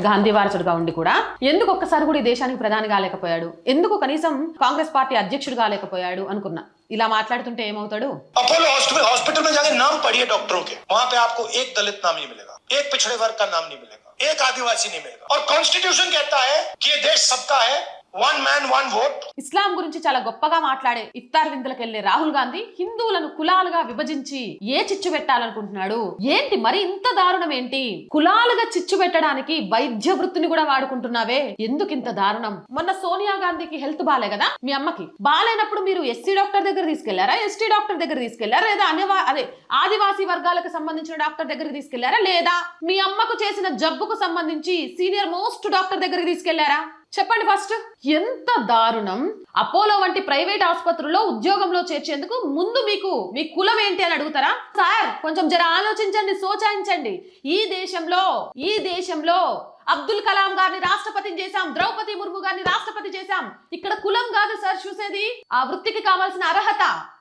గాంధీ వారసుడుగా ఉండి కూడా ఎందుకు ఒక్కసారి కూడా ఈ దేశానికి ప్రధాని కాలేకపోయాడు, ఎందుకు కనీసం కాంగ్రెస్ పార్టీ అధ్యక్షుడు కాలేకపోయాడు అనుకున్నా. ఇలా మాట్లాడుతుంటే ఏమవుతాడు? अपोलो हॉस्पिटल में जाके नाम पढ़िए डॉक्टरों के, वहां पे आपको एक दलित नाम नहीं मिलेगा, एक पिछड़े वर्ग का नाम नहीं मिलेगा, एक आदिवासी नहीं मिलेगा। और कॉन्स्टिट्यूशन कहता है कि ये देश सबका है, वन मैन वन वोट। ఇస్లాం గురించి చాలా గొప్పగా మాట్లాడే ఇఫ్తార్ విందులకు వెళ్లే రాహుల్ గాంధీ హిందువులను కులాలుగా విభజించి ఏ చిచ్చు పెట్టాలనుకుంటున్నాడు? ఏంటి మరి ఇంత దారుణం ఏంటి? కులాలుగా చిచ్చు పెట్టడానికి వైద్య వృత్తిని కూడా వాడుకుంటున్నావే, ఎందుకు ఇంత దారుణం? మొన్న సోనియా గాంధీకి హెల్త్ బాలే కదా, మీ అమ్మకి బాలేనప్పుడు మీరు ఎస్సీ డాక్టర్ దగ్గర తీసుకెళ్లారా, ఎస్టీ డాక్టర్ దగ్గర తీసుకెళ్లారా, లేదా ఆదివాసీ వర్గాలకు సంబంధించిన డాక్టర్ దగ్గరికి తీసుకెళ్లారా, లేదా మీ అమ్మకు చేసిన జబ్బుకు సంబంధించి సీనియర్ మోస్ట్ డాక్టర్ దగ్గరికి తీసుకెళ్లారా? చెప్పండి ఫస్ట్. ఎంత దారుణం! అపోలో వంటి ప్రైవేట్ ఆసుపత్రుల్లో ఉద్యోగంలో చేర్చేందుకు ముందు మీ కులం ఏంటి అని అడుగుతారా? సార్ కొంచెం జర ఆలోచించండి, సోచాయించండి. ఈ దేశంలో అబ్దుల్ కలాం గారిని రాష్ట్రపతిని చేశాం, ద్రౌపది ముర్ము గారిని రాష్ట్రపతి చేశాం. ఇక్కడ కులం కాదు సార్ చూసేది, ఆ వృత్తికి కావాల్సిన అర్హత.